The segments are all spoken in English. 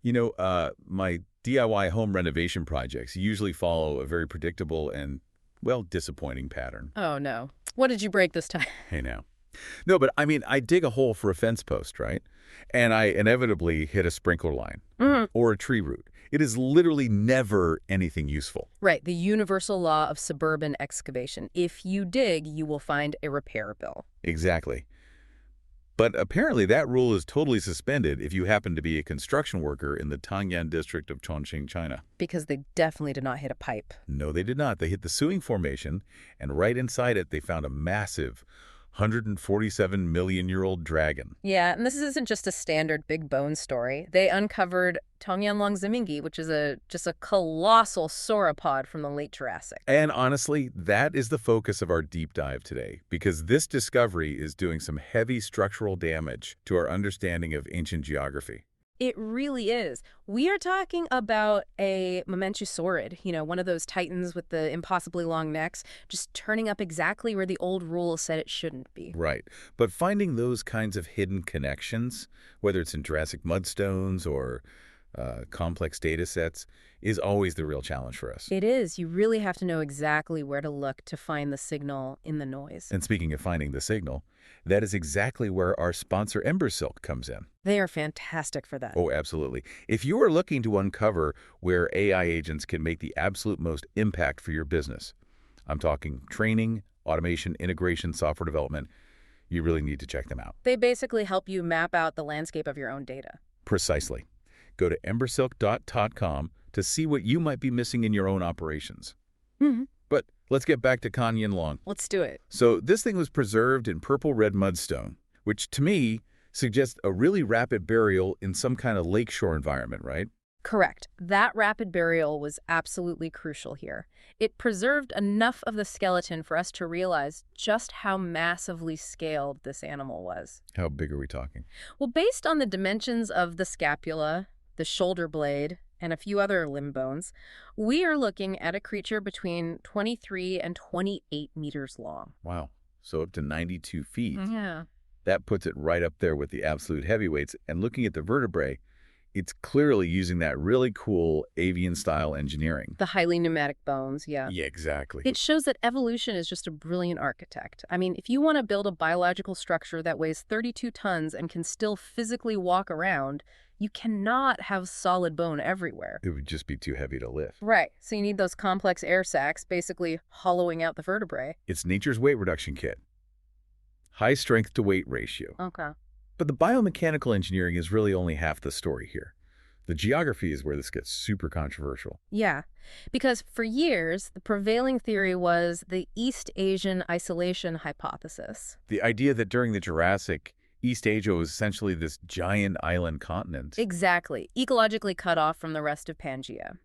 My DIY home renovation projects usually follow a very predictable and, well, disappointing pattern. Oh, no. What did you break this time? Hey, now. No, but I mean, I dig a hole for a fence post, right? And I inevitably hit a sprinkler line or a tree root. It is literally never anything useful. Right, the universal law of suburban excavation. If you dig, you will find a repair bill. Exactly. But apparently that rule is totally suspended if you happen to be a construction worker in the Tongyanlong district of Chongqing, China. Because they definitely did not hit a pipe. No, they did not. They hit the Suing Formation, and right inside it they found a massive 147-million-year-old dragon. Yeah, and this isn't just a standard big bone story. They uncovered Tongyanlong Zimingi, which is just a colossal sauropod from the late Jurassic. And honestly, that is the focus of our deep dive today, because this discovery is doing some heavy structural damage to our understanding of ancient geography. It really is. We are talking about a Mamenchusaurid, one of those titans with the impossibly long necks, just turning up exactly where the old rules said it shouldn't be. Right. But finding those kinds of hidden connections, whether it's in Jurassic mudstones or complex data sets, is always the real challenge for us. It is. You really have to know exactly where to look to find the signal in the noise. And speaking of finding the signal, that is exactly where our sponsor Embersilk comes in. They are fantastic for that. Oh, absolutely. If you are looking to uncover where AI agents can make the absolute most impact for your business, I'm talking training, automation, integration, software development, you really need to check them out. They basically help you map out the landscape of your own data. Precisely. Go to embersilk.com to see what you might be missing in your own operations. But let's get back to Tongyanlong. Let's do it. So this thing was preserved in purple-red mudstone, which to me suggests a really rapid burial in some kind of lakeshore environment, right? Correct. That rapid burial was absolutely crucial here. It preserved enough of the skeleton for us to realize just how massively scaled this animal was. How big are we talking? Well, based on the dimensions of the scapula, the shoulder blade, and a few other limb bones, we are looking at a creature between 23 and 28 meters long. Wow. So up to 92 feet. Yeah. That puts it right up there with the absolute heavyweights. And looking at the vertebrae, it's clearly using that really cool avian-style engineering. The highly pneumatic bones, yeah. Yeah, exactly. It shows that evolution is just a brilliant architect. I mean, if you want to build a biological structure that weighs 32 tons and can still physically walk around, you cannot have solid bone everywhere. It would just be too heavy to lift. Right. So you need those complex air sacs, basically hollowing out the vertebrae. It's nature's weight reduction kit. High strength to weight ratio. Okay. But the biomechanical engineering is really only half the story here. The geography is where this gets super controversial. Yeah, because for years, the prevailing theory was the East Asian isolation hypothesis. The idea that during the Jurassic, East Asia was essentially this giant island continent. Exactly. Ecologically cut off from the rest of Pangea.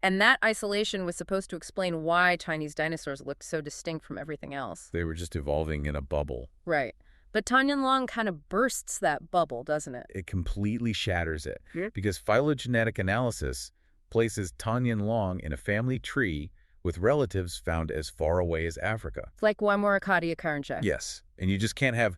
And that isolation was supposed to explain why Chinese dinosaurs looked so distinct from everything else. They were just evolving in a bubble. Right. But Tongyanlong kind of bursts that bubble, doesn't it? It completely shatters it. Because phylogenetic analysis places Tongyanlong in a family tree with relatives found as far away as Africa. Like Waimorakadia Karanja. Yes. And you just can't have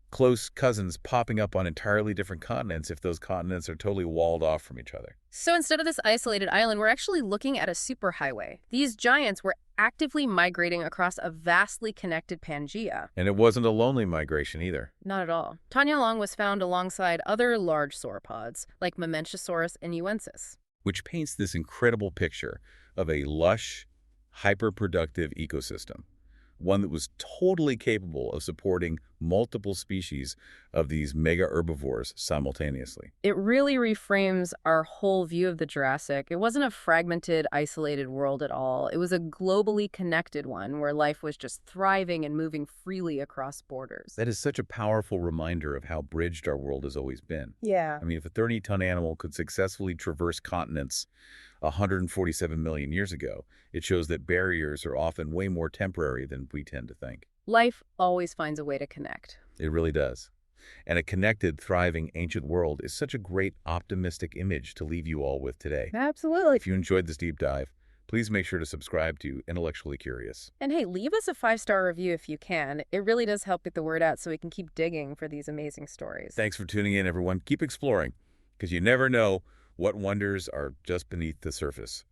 close cousins popping up on entirely different continents if those continents are totally walled off from each other. So instead of this isolated island, we're actually looking at a superhighway. These giants were actively migrating across a vastly connected Pangea. And it wasn't a lonely migration either. Not at all. Tongyanlong was found alongside other large sauropods, like Mamenchisaurus inuensis. Which paints this incredible picture of a lush, hyper-productive ecosystem. One that was totally capable of supporting multiple species of these mega herbivores simultaneously. It really reframes our whole view of the Jurassic. It wasn't a fragmented, isolated world at all. It was a globally connected one where life was just thriving and moving freely across borders. That is such a powerful reminder of how bridged our world has always been. Yeah. I mean, if a 30-ton animal could successfully traverse continents 147 million years ago, it shows that barriers are often way more temporary than we tend to think. Life always finds a way to connect. It really does. And a connected, thriving, ancient world is such a great, optimistic image to leave you all with today. Absolutely. If you enjoyed this deep dive, please make sure to subscribe to Intellectually Curious. And hey, leave us a 5-star review if you can. It really does help get the word out so we can keep digging for these amazing stories. Thanks for tuning in, everyone. Keep exploring. because you never know what wonders are just beneath the surface.